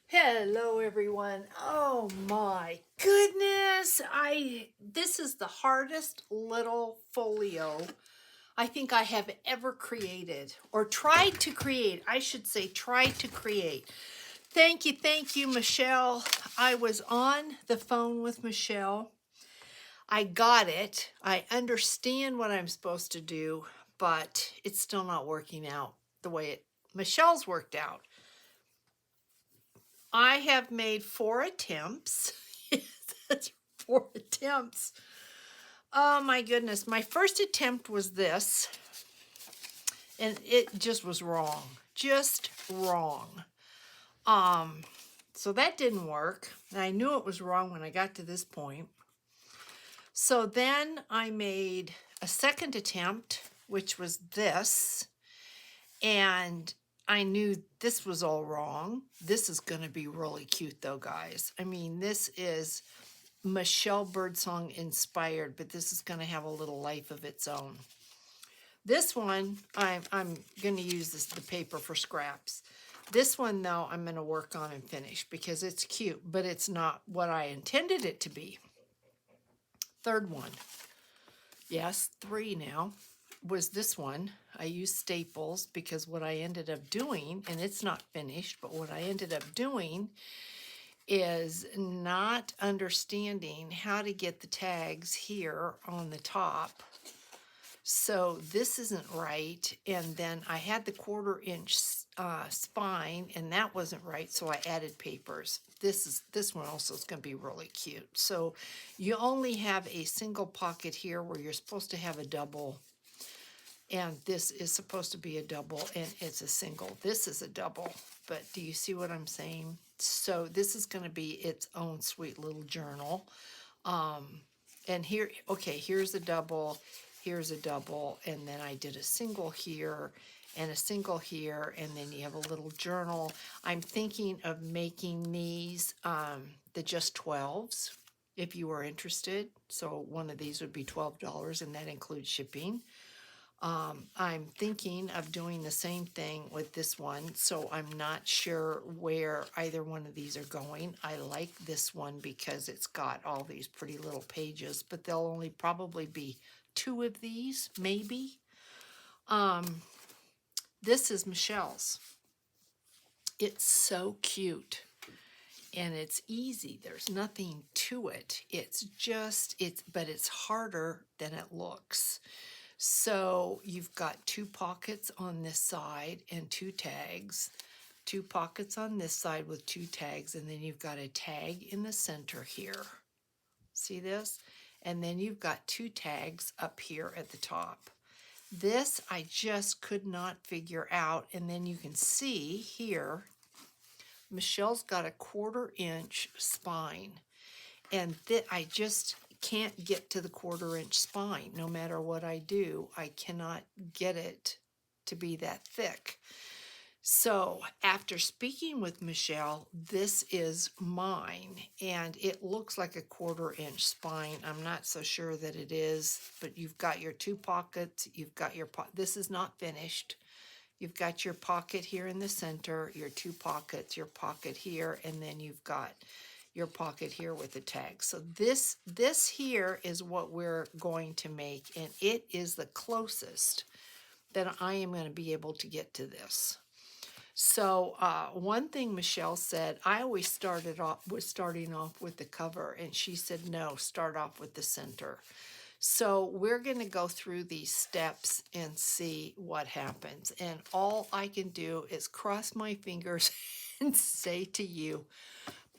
Hello everyone. Oh my goodness. This is the hardest little folio I think I have ever created or tried to create. I should say tried to create. Thank you, Michelle. I was on the phone with Michelle. I got it. I understand what I'm supposed to do, but it's still not working out the way Michelle's worked out. I have made 4 attempts. That's 4 attempts. Oh my goodness. My first attempt was this, and it just was wrong. Just wrong. So that didn't work. And I knew it was wrong when I got to this point. So then I made a second attempt, which was this, and I knew this was all wrong. This is going to be really cute though, guys. I mean, this is Michelle Birdsong inspired, but this is going to have a little life of its own. This one, I'm going to use the paper for scraps. This one, though, I'm going to work on and finish because it's cute, but it's not what I intended it to be. Third one, yes, 3 now, was this one. I used staples because what I ended up doing, and it's not finished, but what I ended up doing is not understanding how to get the tags here on the top. So this isn't right. And then I had the 1/4 inch spine and that wasn't right. So I added papers. This one also is going to be really cute. So you only have a single pocket here where you're supposed to have a double. And this is supposed to be a double and it's a single. This is a double, but do you see what I'm saying? So this is going to be its own sweet little journal. And here, okay, here's a double, here's a double, and then I did a single here and a single here, and then you have a little journal. I'm thinking of making these the just 12s if you are interested. So one of these would be $12 and that includes shipping. I'm thinking of doing the same thing with this one, so I'm not sure where either one of these are going. I like this one because it's got all these pretty little pages, but there'll only probably be 2 of these, maybe. This is Michelle's. It's so cute. And it's easy. There's nothing to it. But it's harder than it looks. So you've got 2 pockets on this side and 2 tags, 2 pockets on this side with 2 tags, and then you've got a tag in the center here. See this? And then you've got 2 tags up here at the top. This I just could not figure out, and then you can see here, Michelle's got a 1/4 inch spine, and I just can't get to the 1/4 inch spine. No matter what I do, I cannot get it to be that thick. So after speaking with Michelle, this is mine, and it looks like a 1/4 inch spine. I'm not so sure that it is, but you've got your 2 pockets. You've got your this is not finished. You've got your pocket here in the center, your 2 pockets, your pocket here, and then you've got your pocket here with the tag. So this here is what we're going to make, and it is the closest that I am going to be able to get to this. So one thing Michelle said, I always starting off with the cover, and she said, no, start off with the center. So we're going to go through these steps and see what happens. And all I can do is cross my fingers and say to you,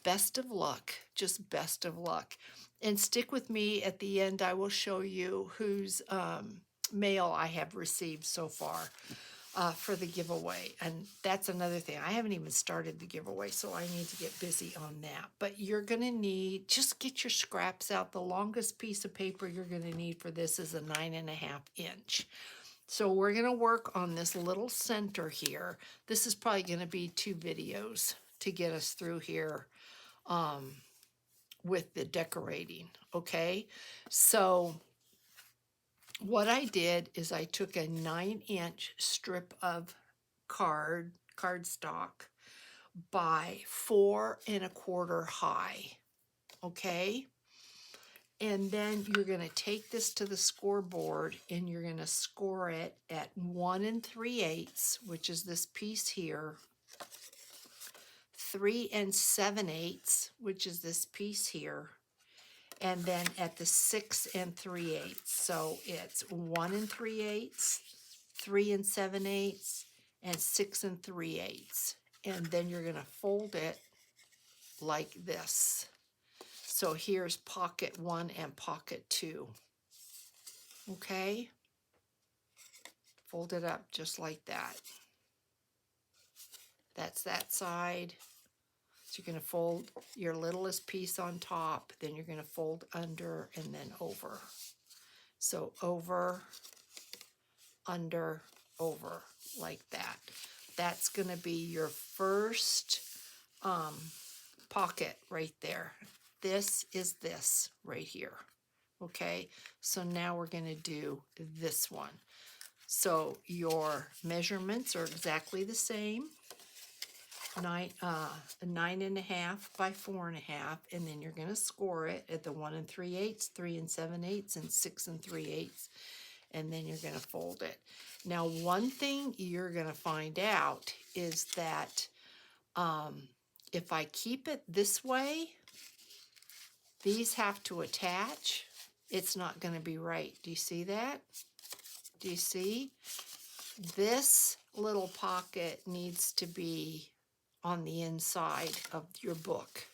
best of luck, just best of luck. And stick with me at the end. I will show you whose mail I have received so far for the giveaway. And that's another thing. I haven't even started the giveaway, so I need to get busy on that. But you're going to need, just get your scraps out. The longest piece of paper you're going to need for this is a 9.5 inch. So we're going to work on this little center here. This is probably going to be 2 videos to get us through here with the decorating, okay? So what I did is I took a 9-inch strip of cardstock, by 4 1/4 high, okay? And then you're going to take this to the scoreboard and you're going to score it at 1 3/8, which is this piece here, 3 7/8, which is this piece here, and then at the 6 3/8. So it's 1 3/8, 3 7/8, and 6 3/8. And then you're going to fold it like this. So here's pocket 1 and pocket 2. Okay? Fold it up just like that. That's that side. So you're going to fold your littlest piece on top, then you're going to fold under and then over. So over, under, over, like that. That's going to be your first pocket right there. This is this right here. Okay, so now we're going to do this one. So your measurements are exactly the same. 9 1/2 by 4 1/2, and then you're going to score it at the 1 3/8, 3 7/8, and 6 3/8, and then you're going to fold it. Now, one thing you're going to find out is that if I keep it this way, these have to attach. It's not going to be right. Do you see that? Do you see? This little pocket needs to be on the inside of your book,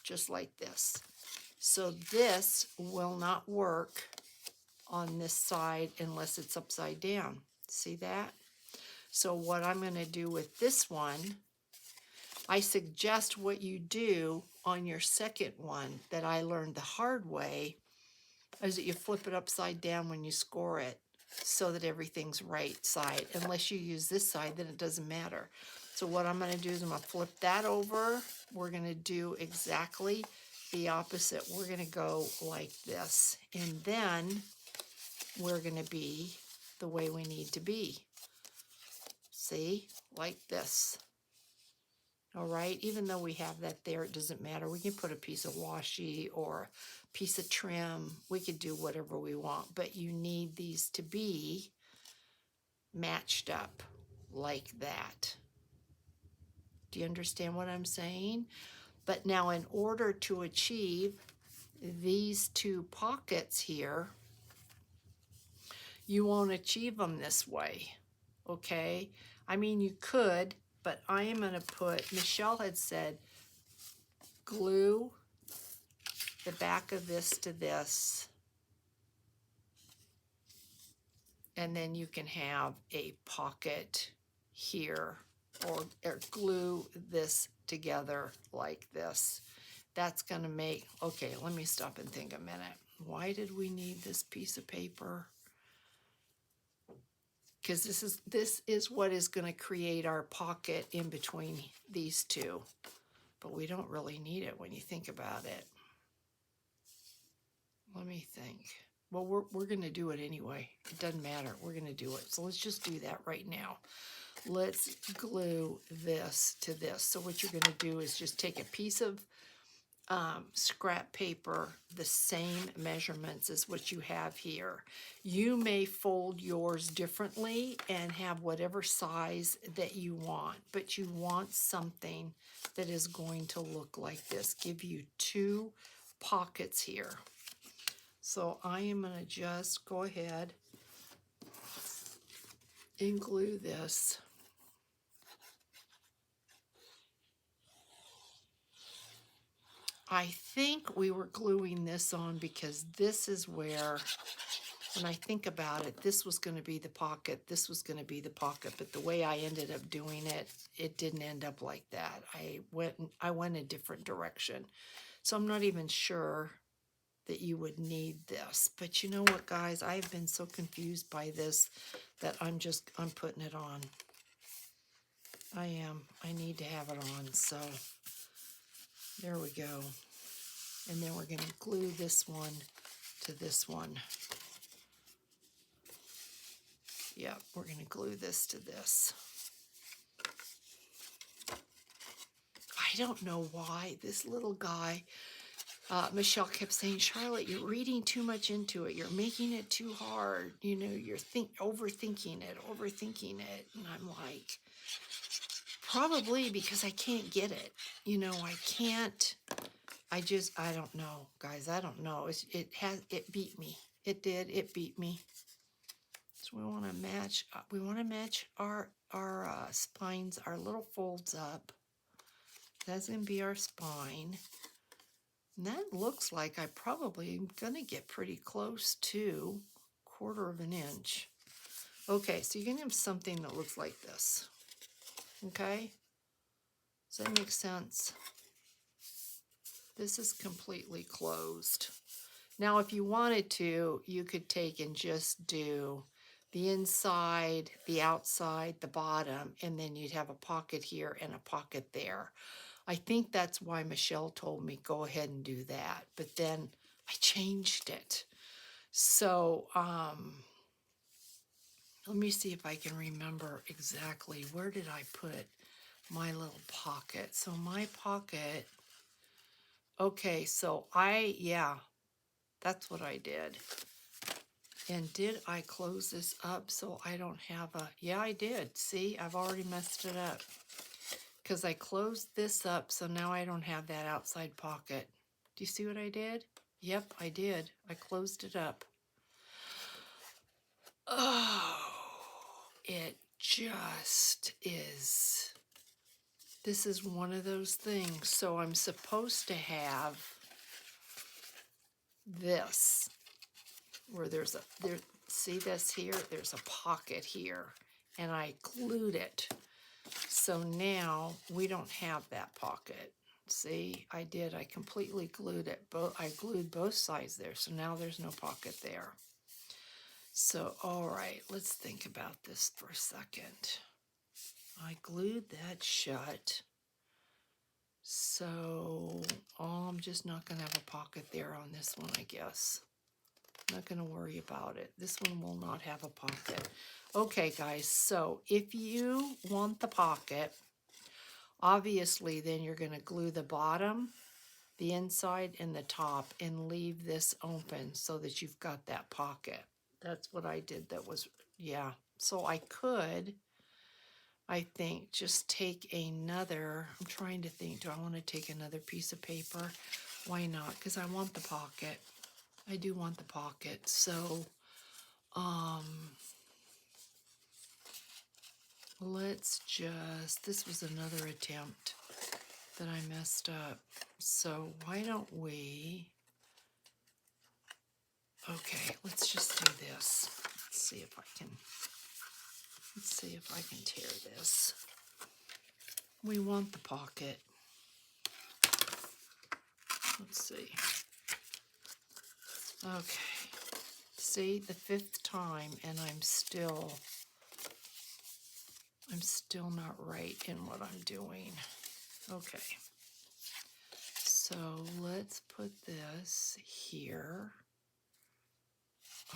just like this. So this will not work on this side unless it's upside down. See that? So what I'm going to do with this one, I suggest what you do on your second one that I learned the hard way, is that you flip it upside down when you score it so that everything's right side. Unless you use this side, then it doesn't matter. So what I'm going to do is I'm going to flip that over. We're going to do exactly the opposite. We're going to go like this. And then we're going to be the way we need to be. See? Like this. All right? Even though we have that there, it doesn't matter. We can put a piece of washi or a piece of trim. We could do whatever we want. But you need these to be matched up like that. Do you understand what I'm saying? But now in order to achieve these two pockets here, you won't achieve them this way, okay? I mean, you could, but I am going to put, Michelle had said, glue the back of this to this, and then you can have a pocket here, or glue this together like this. That's going to make, okay, let me stop and think a minute. Why did we need this piece of paper? Because this is what is going to create our pocket in between these two. But we don't really need it when you think about it. Let me think. Well, we're going to do it anyway. It doesn't matter. We're going to do it. So let's just do that right now. Let's glue this to this. So what you're going to do is just take a piece of scrap paper, the same measurements as what you have here. You may fold yours differently and have whatever size that you want, but you want something that is going to look like this. Give you two pockets here. So I am going to just go ahead and glue this. I think we were gluing this on because this is where, when I think about it, this was going to be the pocket, this was going to be the pocket, but the way I ended up doing it, it didn't end up like that. I went a different direction. So I'm not even sure that you would need this. But you know what, guys? I have been so confused by this that I'm putting it on. I am. I need to have it on. So there we go. And then we're going to glue this one to this one. Yep, we're going to glue this to this. I don't know why this little guy, Michelle kept saying, Charlotte, you're reading too much into it. You're making it too hard. You know, you're overthinking it. And I'm like, probably because I can't get it. You know, I can't. I don't know, guys. I don't know. It beat me. It did. It beat me. So we want to match. We want to match our spines, our little folds up. That's gonna be our spine. And that looks like I probably am gonna get pretty close to 1/4 of an inch. Okay, so you're gonna have something that looks like this. Okay, does that make sense? This is completely closed. Now, if you wanted to, you could take and just do the inside, the outside, the bottom, and then you'd have a pocket here and a pocket there. I think that's why Michelle told me go ahead and do that, but then I changed it. So let me see if I can remember exactly where did I put my little pocket. So my pocket, okay, so yeah, that's what I did. And did I close this up so I don't have yeah, I did. See, I've already messed it up because I closed this up, so now I don't have that outside pocket. Do you see what I did? Yep, I did. I closed it up. Oh, it just is. This is one of those things. So I'm supposed to have this where see this here? There's a pocket here, and I glued it. So now we don't have that pocket. See, I did. I completely glued it. I glued both sides there, so now there's no pocket there. So, all right, let's think about this for a second. I glued that shut. So, I'm just not going to have a pocket there on this one, I guess. Not going to worry about it. This one will not have a pocket. Okay, guys, so if you want the pocket, obviously then you're going to glue the bottom, the inside, and the top, and leave this open so that you've got that pocket. That's what I did. That was, yeah. So I could, I think, just take another, I'm trying to think, do I want to take another piece of paper? Why not? Because I want the pocket. I do want the pocket. So, let's just, this was another attempt that I messed up. So why don't we, okay, let's just do this. Let's see if I can tear this. We want the pocket. Let's see. Okay. See, the 5th time, and I'm still not right in what I'm doing. Okay. So let's put this here.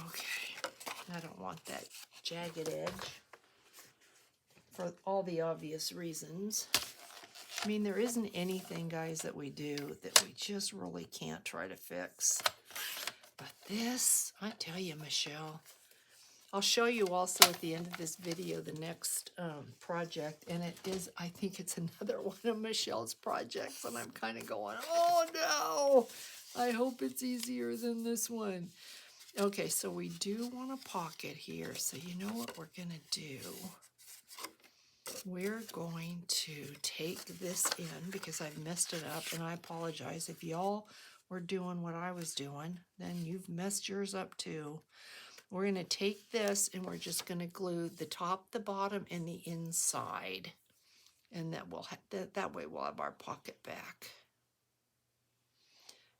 Okay. I don't want that jagged edge for all the obvious reasons. I mean, there isn't anything, guys, that we do that we just really can't try to fix. But this, I tell you, Michelle, I'll show you also at the end of this video the next project, and it is, I think it's another one of Michelle's projects, and I'm kind of going, oh no, I hope it's easier than this one. Okay, so we do want a pocket here, so you know what we're going to do? We're going to take this in because I've messed it up, and I apologize. If y'all were doing what I was doing, then you've messed yours up too. We're going to take this and we're just going to glue the top, the bottom, and the inside. And that will that way we'll have our pocket back.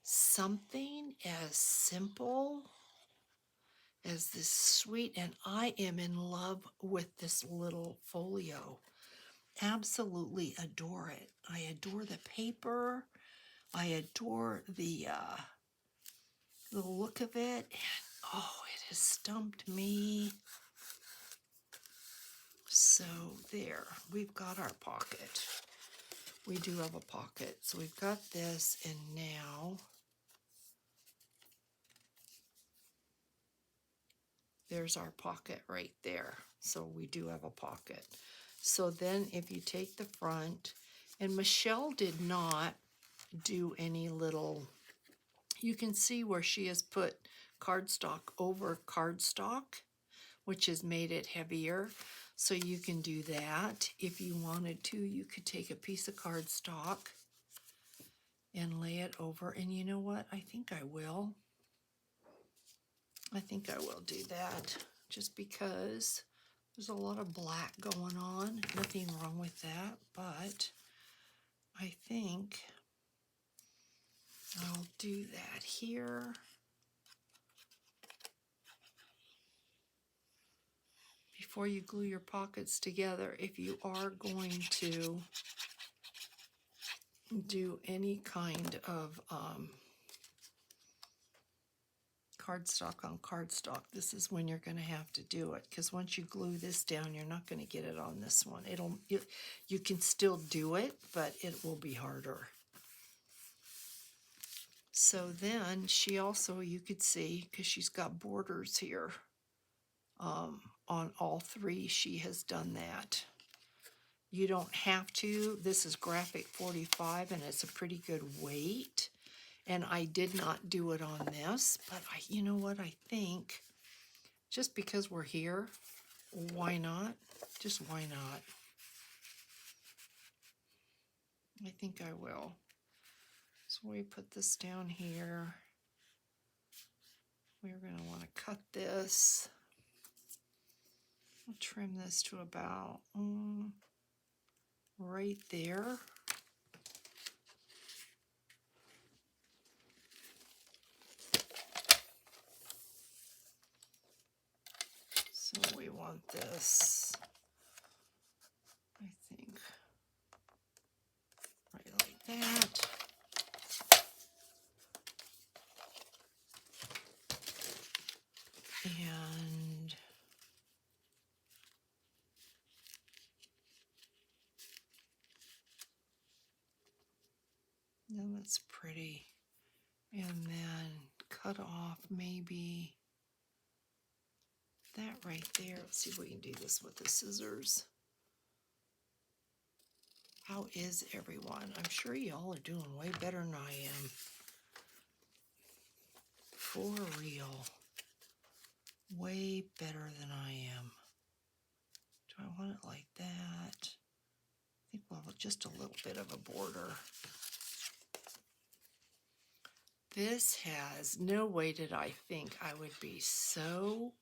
Something as simple as this sweet, and I am in love with this little folio. Absolutely adore it. I adore the paper. I adore the look of it. And oh, it has stumped me. So there, we've got our pocket. we do have a pocket. So we've got this, and now there's our pocket right there. So we do have a pocket. So then if you take the front, and Michelle did not do any little, you can see where she has put cardstock over cardstock, which has made it heavier. So you can do that. If you wanted to, you could take a piece of cardstock and lay it over. And you know what? I think I will. I think I will do that, just because there's a lot of black going on. Nothing wrong with that, but I think I'll do that here. Before you glue your pockets together, if you are going to do any kind of cardstock on cardstock, this is when you're going to have to do it, because once you glue this down, you're not going to get it on this one. You can still do it, but it will be harder. So then she also, you could see, because she's got borders here on all three, she has done that. You don't have to. This is graphic 45, and it's a pretty good weight. And I did not do it on this, but you know what, I think just because we're here, why not? Just why not? I think I will. So we put this down here. We're going to want to cut this. I'll trim this to about right there. So we want this, I think, right like that. And then that's pretty. And then cut off maybe that right there. Let's see if we can do this with the scissors. How is everyone? I'm sure y'all are doing way better than I am. For real. Way better than I am. Do I want it like that? I think we'll have just a little bit of a border. This has no way did I think I would be so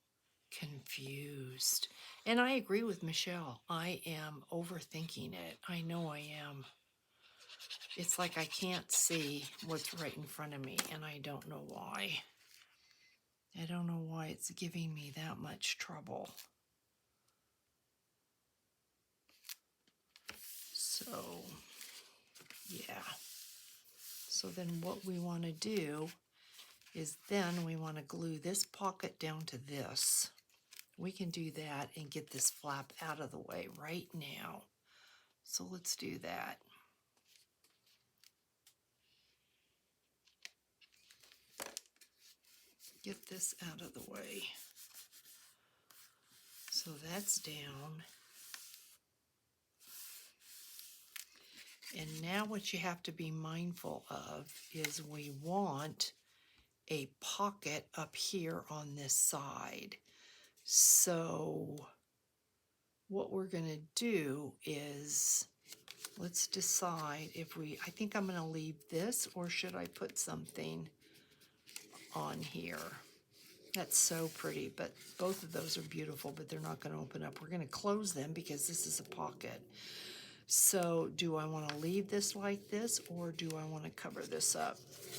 confused. And I agree with Michelle. I am overthinking it. I know I am. It's like I can't see what's right in front of me, and I don't know why. I don't know why it's giving me that much trouble. So, yeah. So then what we want to do is then we want to glue this pocket down to this. We can do that and get this flap out of the way right now. So let's do that. Get this out of the way. So that's down. And now what you have to be mindful of is we want a pocket up here on this side. So what we're going to do is, let's decide if I think I'm going to leave this, or should I put something on here? That's so pretty, but both of those are beautiful, but they're not going to open up. We're going to close them because this is a pocket. So do I want to leave this like this, or do I want to cover this up?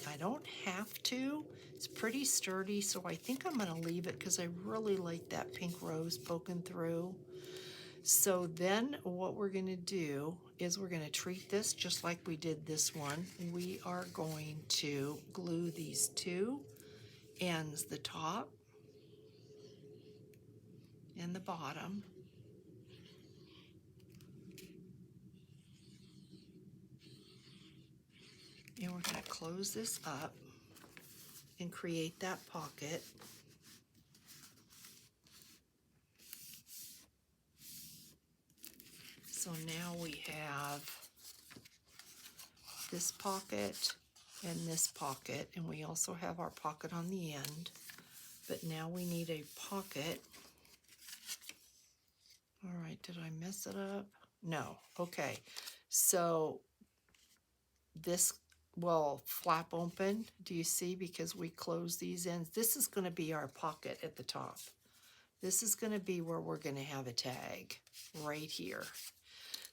I don't have to. It's pretty sturdy, so I think I'm going to leave it because I really like that pink rose poking through. So then what we're going to do is we're going to treat this just like we did this one. We are going to glue these two ends, the top and the bottom. And we're going to close this up and create that pocket. So now we have this pocket and this pocket, and we also have our pocket on the end, but now we need a pocket. All right, did I mess it up? No. Okay, so this will flap open. Do you see? Because we close these ends. This is going to be our pocket at the top. This is going to be where we're going to have a tag right here.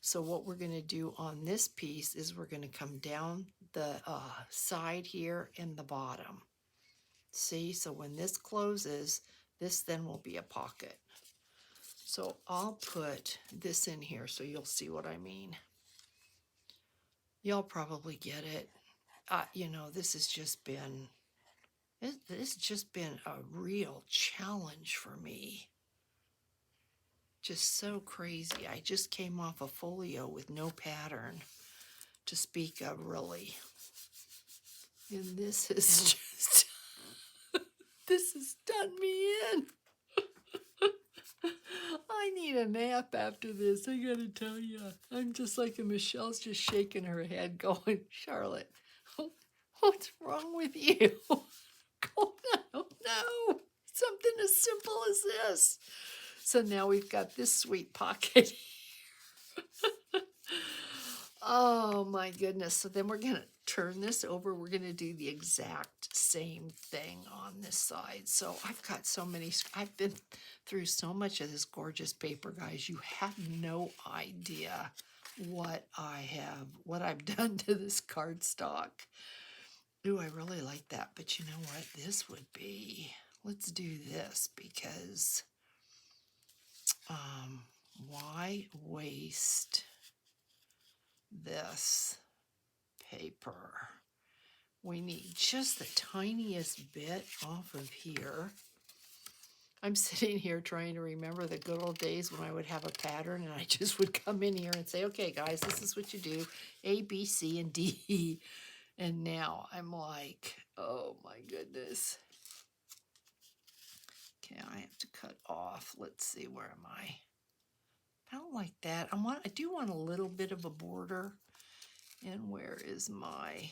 So what we're going to do on this piece is we're going to come down the side here and the bottom. See, so when this closes, this then will be a pocket. So I'll put this in here so you'll see what I mean. Y'all probably get it. You know, this has just been a real challenge for me. Just so crazy. I just came off a Folio with no pattern to speak of, really. And this is just, this has done me in. I need a nap after this, I gotta tell you. I'm just like, Michelle's just shaking her head going, Charlotte, what's wrong with you? Oh, no, something as simple as this. So now we've got this sweet pocket. Oh my goodness. So then we're going to turn this over. We're going to do the exact same thing on this side. So I've got so many, I've been through so much of this gorgeous paper, guys. You have no idea what I've done to this cardstock. Ooh, I really like that. But you know what? This would be, let's do this because why waste this paper? We need just the tiniest bit off of here. I'm sitting here trying to remember the good old days when I would have a pattern and I just would come in here and say, okay, guys, this is what you do, A, B, C, and D. And now I'm like, oh my goodness. Okay, I have to cut off. Let's see, where am I? I don't like that. I do want a little bit of a border. And where is my,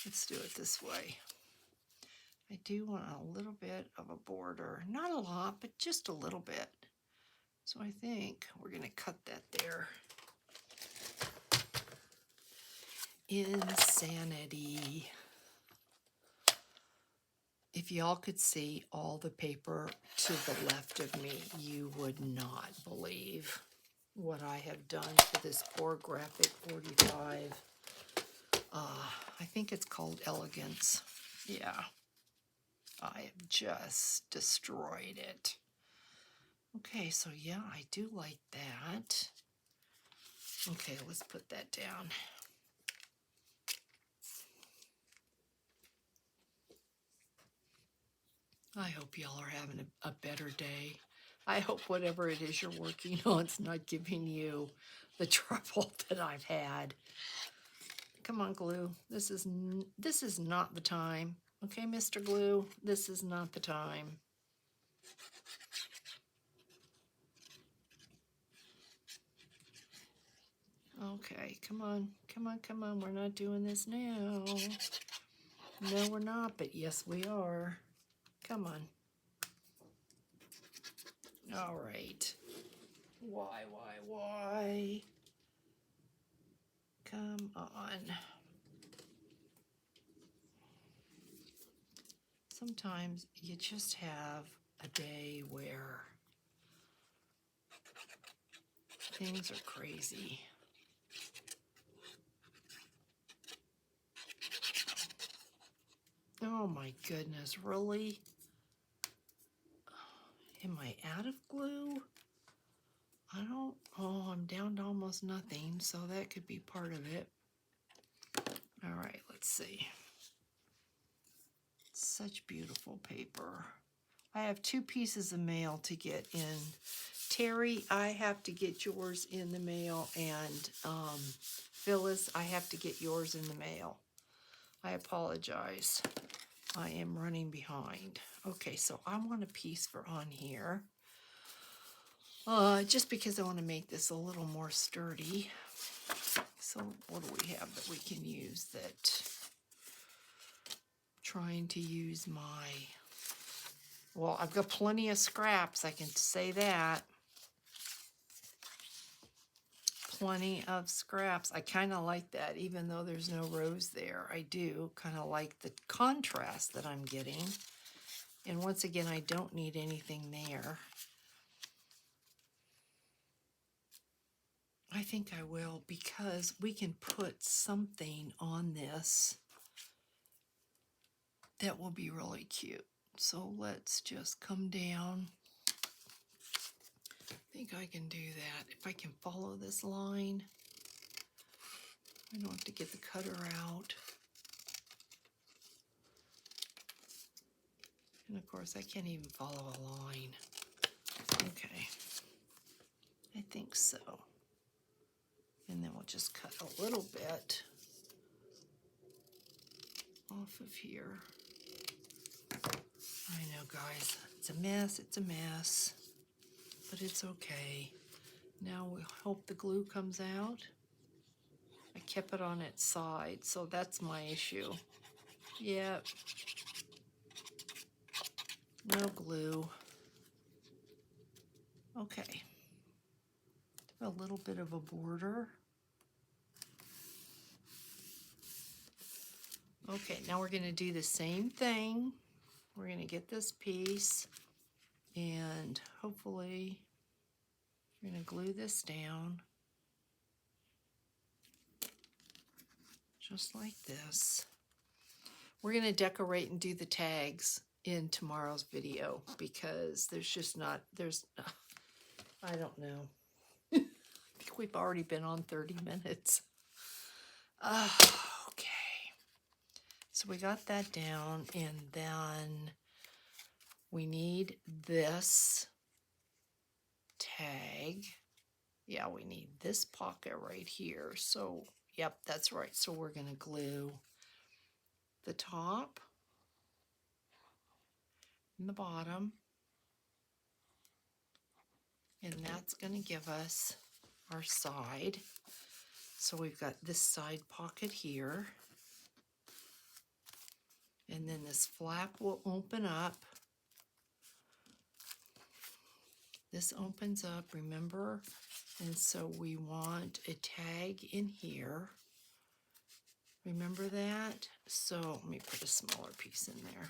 let's do it this way. I do want a little bit of a border. Not a lot, but just a little bit. So I think we're going to cut that there. Insanity. If y'all could see all the paper to the left of me, you would not believe what I have done to this poor graphic 45. I think it's called Elegance. Yeah. I have just destroyed it. Okay, so yeah, I do like that. Okay, let's put that down. I hope y'all are having a better day. I hope whatever it is you're working on, it's not giving you the trouble that I've had. Come on, glue. This is not the time. Okay, Mr. Glue, this is not the time. Okay, come on, come on, come on. We're not doing this now. No, we're not, but yes, we are. Come on. All right. Why? Come on. Sometimes you just have a day where things are crazy. Oh my goodness, really? Am I out of glue? I'm down to almost nothing, so that could be part of it. All right, let's see. Such beautiful paper. I have 2 pieces of mail to get in. Terry, I have to get yours in the mail, and Phyllis, I have to get yours in the mail. I apologize. I am running behind. Okay, so I want a piece for on here. Just because I want to make this a little more sturdy. So what do we have that we can use that? Trying to use my, well, I've got plenty of scraps, I can say that. Plenty of scraps. I kind of like that, even though there's no rows there. I do kind of like the contrast that I'm getting. And once again, I don't need anything there. I think I will, because we can put something on this that will be really cute. So let's just come down. I think I can do that. If I can follow this line, I don't have to get the cutter out. And of course, I can't even follow a line. Okay, I think so. And then we'll just cut a little bit off of here. I know, guys, it's a mess, but it's okay. Now we hope the glue comes out. I kept it on its side, so that's my issue. Yep. No glue. Okay. A little bit of a border. Okay, now we're going to do the same thing. We're going to get this piece, and hopefully we're going to glue this down just like this. We're going to decorate and do the tags in tomorrow's video, because there's just not, I don't know. I think we've already been on 30 minutes. Okay. So we got that down, and then we need this tag. Yeah, we need this pocket right here. So, yep, that's right. So we're going to glue the top and the bottom. And that's going to give us our side. So we've got this side pocket here. And then this flap will open up. This opens up, remember? And so we want a tag in here. Remember that? So let me put a smaller piece in there.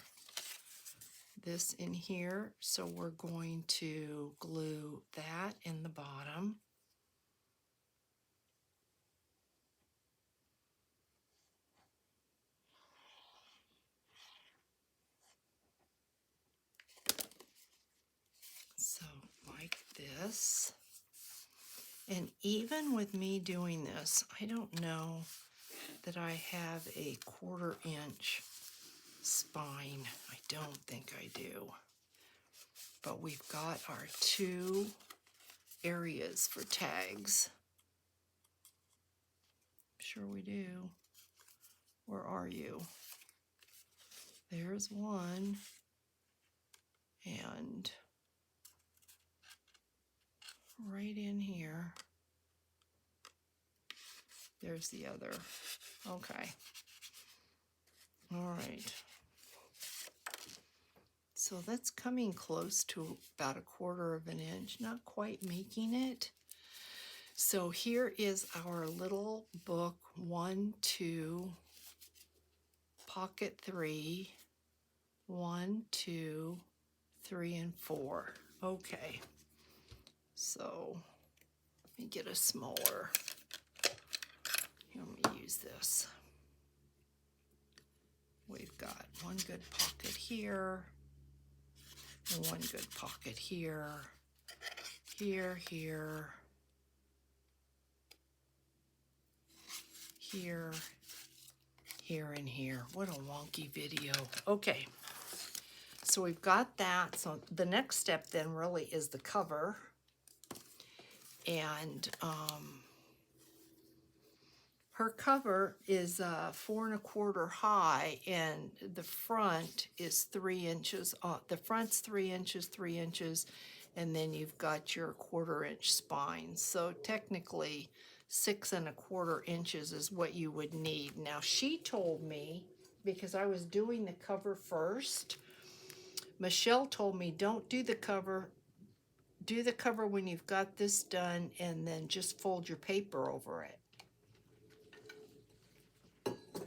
This in here. So we're going to glue that in the bottom. So like this. And even with me doing this, I don't know that I have a 1/4 inch spine. I don't think I do. But we've got our 2 areas for tags. Sure we do. Where are you? There's one. And right in here, there's the other. Okay. All right. So that's coming close to about 1/4 inch, not quite making it. So here is our little book 1, 2, pocket 3, 1, 2, 3, and 4. Okay. So let me get a smaller. Here, let me use this. We've got one good pocket here, and one good pocket here, here, here, here, here, and here. What a wonky video. Okay, So we've got that. So the next step then really is the cover. And her cover is 4 1/4 high, and the front is 3 inches. The front's 3 inches, 3 inches, and then you've got your 1/4 inch spine. So technically 6 1/4 inches is what you would need. Now she told me, because I was doing the cover first, Michelle told me don't do the cover. Do the cover when you've got this done, and then just fold your paper over it.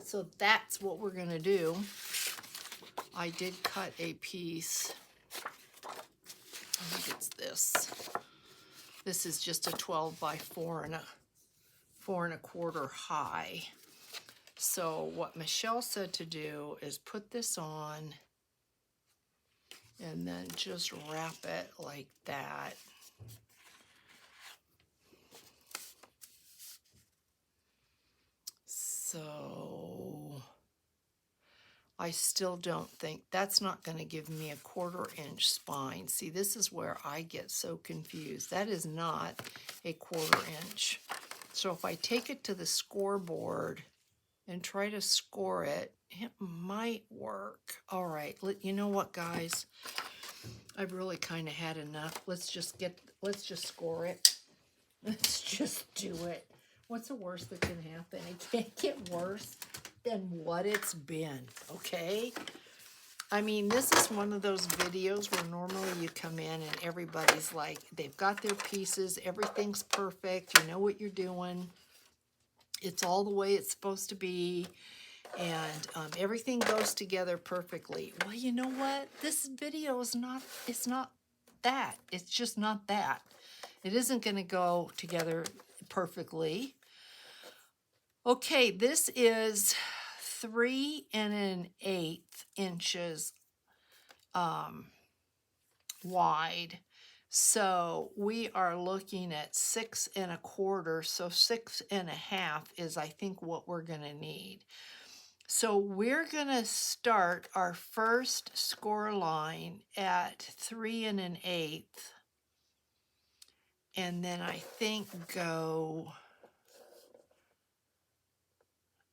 So that's what we're going to do. I did cut a piece. I think it's this. This is just a 12 by 4 1/4 high. So what Michelle said to do is put this on and then just wrap it like that. So I still don't think, that's not going to give me a 1/4 inch spine. See, this is where I get so confused. That is not a 1/4 inch. So if I take it to the scoreboard and try to score it, it might work. All right, you know what, guys? I've really kind of had enough. Let's just score it. Let's just do it. What's the worst that can happen? It can't get worse than what it's been, okay? I mean, this is one of those videos where normally you come in and everybody's like, they've got their pieces, everything's perfect, you know what you're doing, it's all the way it's supposed to be, and everything goes together perfectly. Well, you know what? This video is not, it's not that. It's just not that. It isn't going to go together perfectly. Okay, this is 3 1/8 inches wide. So we are looking at 6 1/4. So 6 1/2 is, I think, what we're going to need. So we're going to start our first score line at 3 1/8. And then I think go...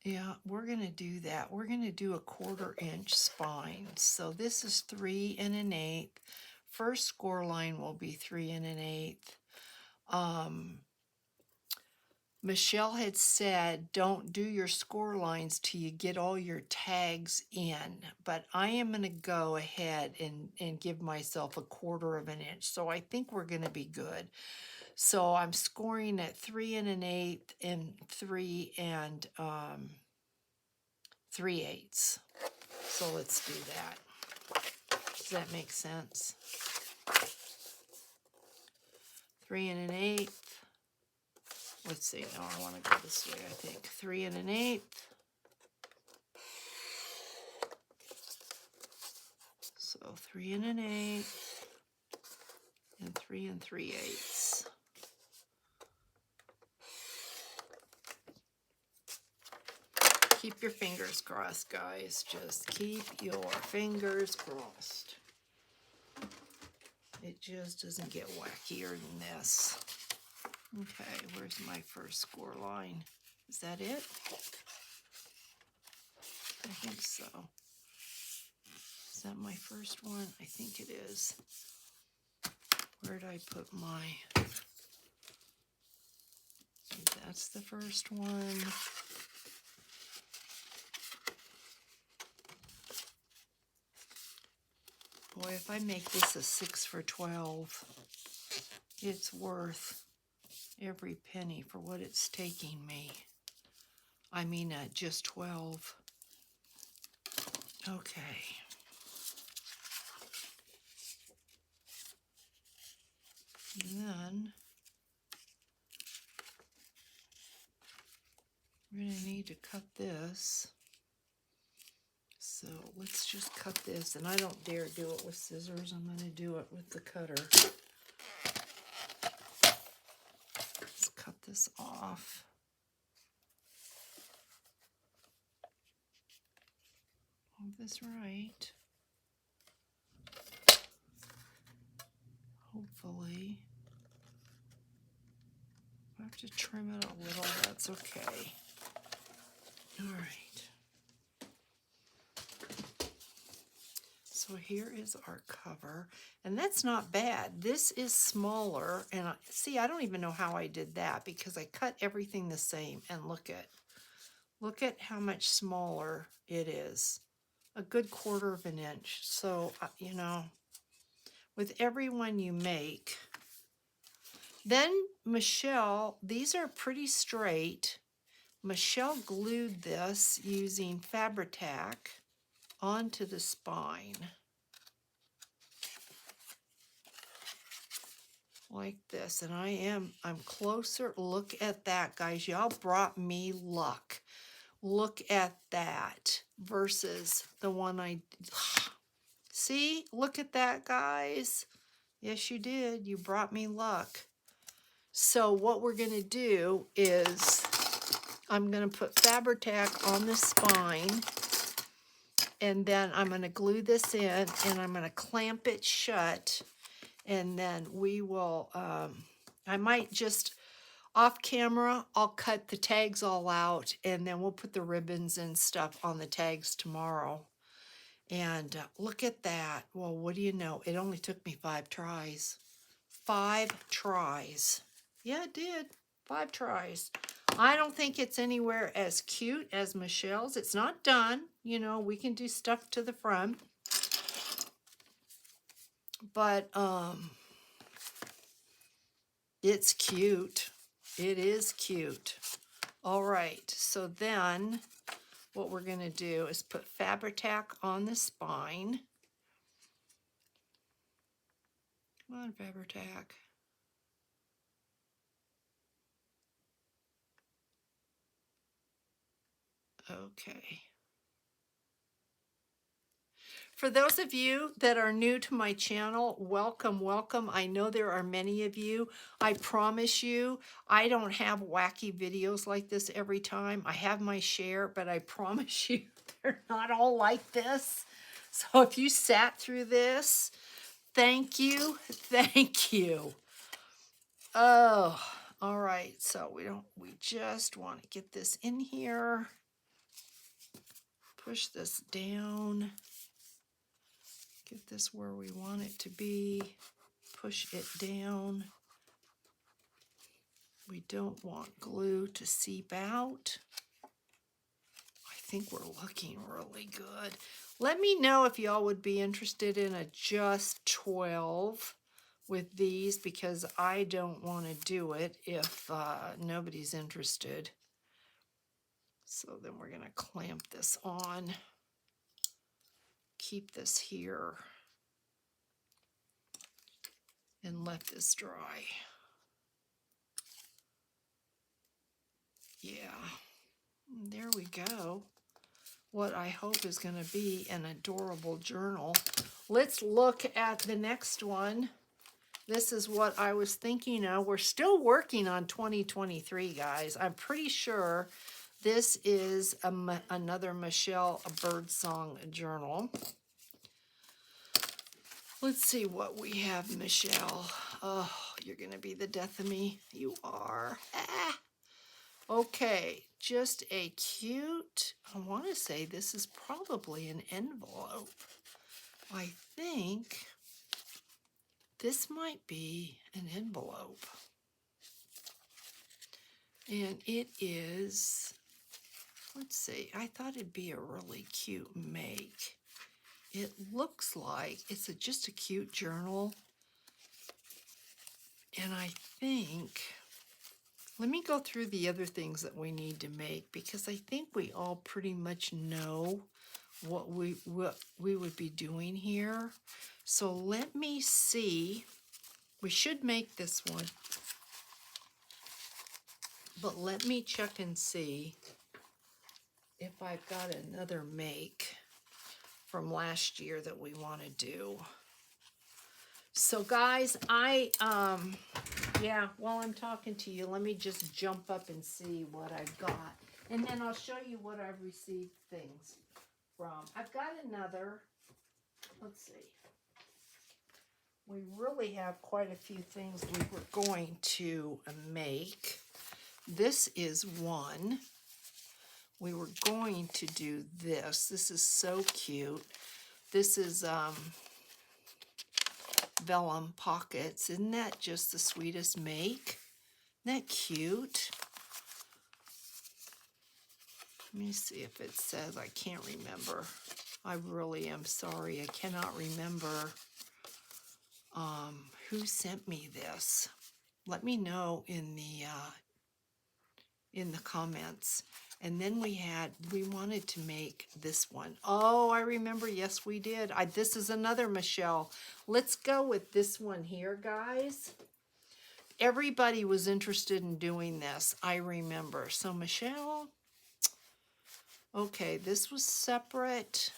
Yeah, we're going to do that. We're going to do a 1/4 inch spine. So this is 3 1/8. First score line will be 3 1/8. Michelle had said, don't do your score lines till you get all your tags in. But I am going to go ahead and give myself a 1/4 inch. So I think we're going to be good. So I'm scoring at 3 1/8 and 3 3/8. So let's do that. Does that make sense? 3 1/8. Let's see. No, I want to go this way, I think. 3 1/8. So 3 1/8 and 3 3/8. Keep your fingers crossed, guys. Just keep your fingers crossed. It just doesn't get wackier than this. Okay, where's my first score line? Is that it? I think so. Is that my first one? I think it is. Where did I put my... That's the first one. Boy, if I make this a 6 for 12, it's worth every penny for what it's taking me. I mean, just 12. Okay. And then we're going to need to cut this. So let's just cut this, and I don't dare do it with scissors. I'm going to do it with the cutter. Let's cut this off. Hold this right. hopefully. I have to trim it a little, that's okay. All right. So here is our cover, and that's not bad. This is smaller, and see, I don't even know how I did that because I cut everything the same, and look at how much smaller it is. A good 1/4 of an inch. So, you know, with every one you make. Then Michelle, these are pretty straight. Michelle glued this using Fabri-Tac onto the spine. Like this, and I'm closer. Look at that, guys. Y'all brought me luck. Look at that versus the one I see. Look at that, guys. Yes, you did. You brought me luck. So what we're gonna do is I'm gonna put Fabri-Tac on the spine, and then I'm gonna glue this in, and I'm gonna clamp it shut. And then we will, I might just, off camera, I'll cut the tags all out, and then we'll put the ribbons and stuff on the tags tomorrow. And look at that. Well, what do you know? It only took me 5 tries. 5 tries. Yeah, it did. 5 tries. I don't think it's anywhere as cute as Michelle's. It's not done. You know, we can do stuff to the front. But, it's cute. It is cute. All right, so then what we're gonna do is put Fabri-Tac on the spine. Come on, Fabri-Tac. Okay. For those of you that are new to my channel, welcome, welcome. I know there are many of you. I promise you, I don't have wacky videos like this every time. I have my share, but I promise you, they're not all like this. So if you sat through this, thank you, thank you. Oh, all right, so we just want to get this in here. Push this down. Get this where we want it to be. Push it down. We don't want glue to seep out. I think we're looking really good. Let me know if y'all would be interested in a just 12 with these, because I don't want to do it if nobody's interested. So then we're going to clamp this on. Keep this here. And let this dry. Yeah, there we go. What I hope is going to be an adorable journal. Let's look at the next one. This is what I was thinking of. We're still working on 2023, guys. I'm pretty sure this is another Michelle Birdsong journal. Let's see what we have, Michelle. Oh, you're going to be the death of me. You are. Ah. Okay, just a cute, I want to say this is probably an envelope. I think this might be an envelope. And it is, let's see, I thought it'd be a really cute make. It looks like it's just a cute journal. And I think, let me go through the other things that we need to make, because I think we all pretty much know what we would be doing here. So let me see. We should make this one. But let me check and see if I've got another make from last year that we want to do. So guys, yeah, while I'm talking to you, let me just jump up and see what I've got. And then I'll show you what I've received things from. I've got another, let's see. we really have quite a few things we were going to make. This is one. We were going to do this. This is so cute. This is vellum pockets. Isn't that just the sweetest make? Isn't that cute? Let me see if it says. I can't remember. I really am sorry. I cannot remember who sent me this. Let me know in the comments. And then we wanted to make this one. Oh, I remember. Yes, we did. This is another Michelle. Let's go with this one here, guys. Everybody was interested in doing this, I remember. So Michelle, okay, this was separate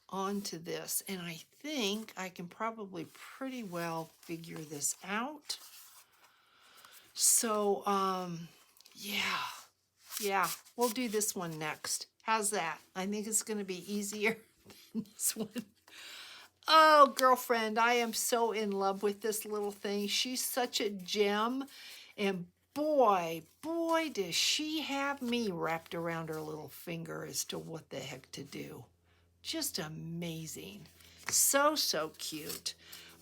onto this. And I think I can probably pretty well figure this out. So, yeah, we'll do this one next. How's that? I think it's going to be easier than this one. Oh, girlfriend, I am so in love with this little thing. She's such a gem. And boy, does she have me wrapped around her little finger as to what the heck to do. Just amazing. So cute.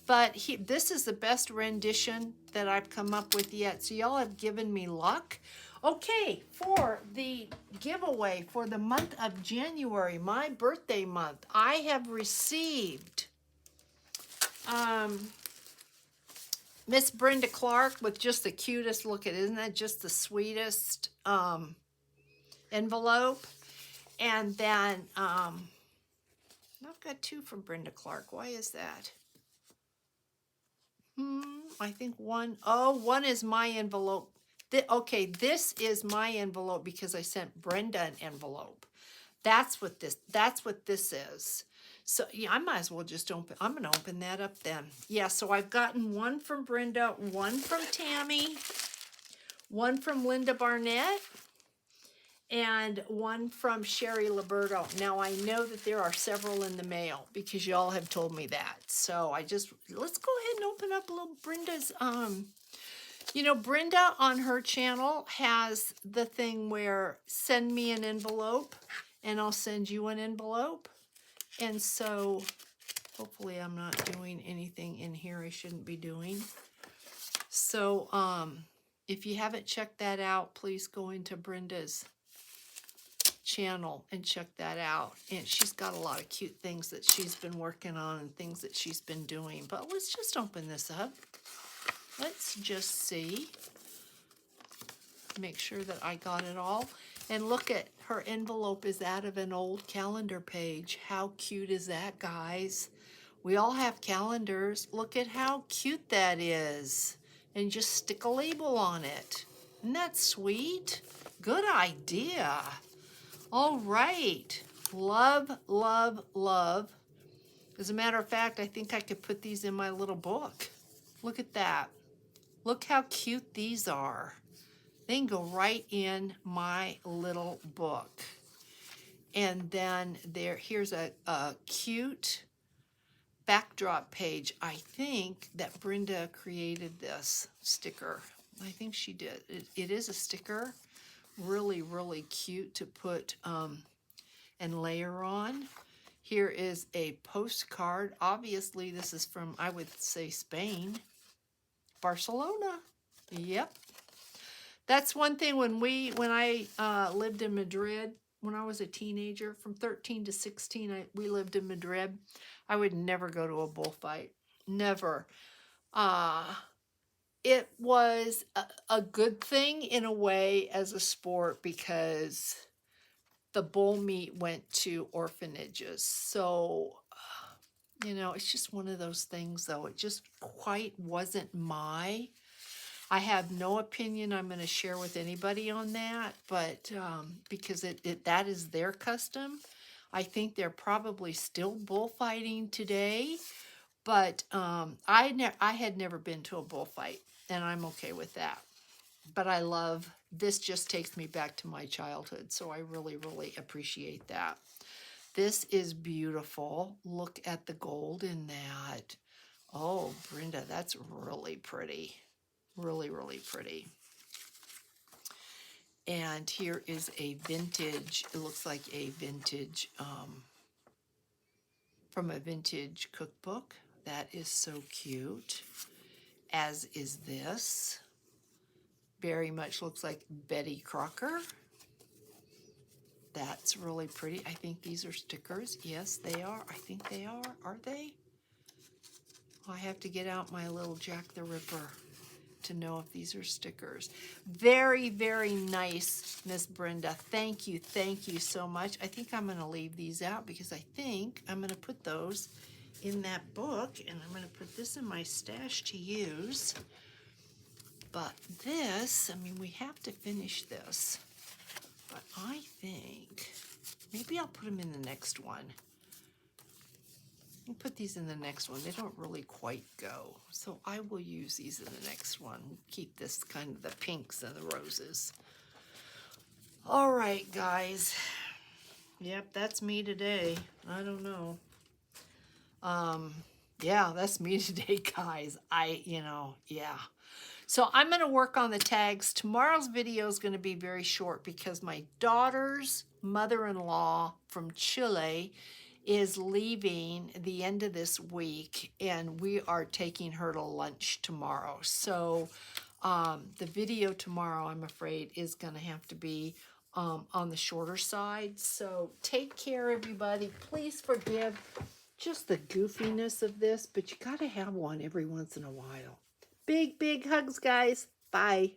But this is the best rendition that I've come up with yet. So y'all have given me luck. Okay, for the giveaway for the month of January, my birthday month, I have received Miss Brenda Clark with just the cutest, look at, isn't that just the sweetest envelope? And then I've got two from Brenda Clark. Why is that? I think one is my envelope. Okay, this is my envelope because I sent Brenda an envelope. That's what this is. So yeah, I might as well just open. I'm gonna open that up then. Yeah, so I've gotten one from Brenda, one from Tammy, one from Linda Barnett, and one from Sherry Liberto. Now I know that there are several in the mail because y'all have told me that. So let's go ahead and open up a little Brenda's. You know, Brenda on her channel has the thing where send me an envelope and I'll send you an envelope. And so hopefully I'm not doing anything in here I shouldn't be doing. So if you haven't checked that out, please go into Brenda's channel and check that out. And she's got a lot of cute things that she's been working on and things that she's been doing. But let's just open this up. Let's just see. Make sure that I got it all. And look at her envelope is out of an old calendar page. How cute is that, guys? We all have calendars. Look at how cute that is. And just stick a label on it. Isn't that sweet? Good idea. All right. Love, love, love. As a matter of fact, I think I could put these in my little book. Look at that. Look how cute these are. They can go right in my little book. And then here's a cute backdrop page. I think that Brenda created this sticker. I think she did. It is a sticker. Really, really cute to put and layer on. Here is a postcard. Obviously, this is from, I would say, Spain. Barcelona. Yep. That's one thing when I lived in Madrid, when I was a teenager, from 13 to 16, we lived in Madrid. I would never go to a bullfight. Never. It was a good thing in a way as a sport because the bull meat went to orphanages. So, you know, it's just one of those things, though. It just quite wasn't I have no opinion I'm going to share with anybody on that, but because that is their custom. I think they're probably still bullfighting today, but I had never been to a bullfight, and I'm okay with that. But this just takes me back to my childhood, so I really, really appreciate that. This is beautiful. Look at the gold in that. Oh, Brenda, that's really pretty. Really, really pretty. And here is a vintage, it looks like a vintage, from a vintage cookbook. That is so cute. As is this. Very much looks like Betty Crocker. That's really pretty. I think these are stickers. Yes, they are. I think they are. Are they? I have to get out my little Jack the Ripper to know if these are stickers. Very, very nice, Miss Brenda. Thank you so much. I think I'm going to leave these out because I think I'm going to put those in that book, and I'm going to put this in my stash to use. But this, I mean, we have to finish this. But I think maybe I'll put them in the next one. I'll put these in the next one. They don't really quite go. So I will use these in the next one. Keep this kind of the pinks and the roses. All right, guys. Yep, that's me today. I don't know. Yeah, that's me today, guys. Yeah. So I'm going to work on the tags. Tomorrow's video is going to be very short because my daughter's mother-in-law from Chile is leaving the end of this week, and we are taking her to lunch tomorrow. So the video tomorrow, I'm afraid, is going to have to be on the shorter side. So take care, everybody. Please forgive just the goofiness of this, but you got to have one every once in a while. Big, big hugs, guys. Bye.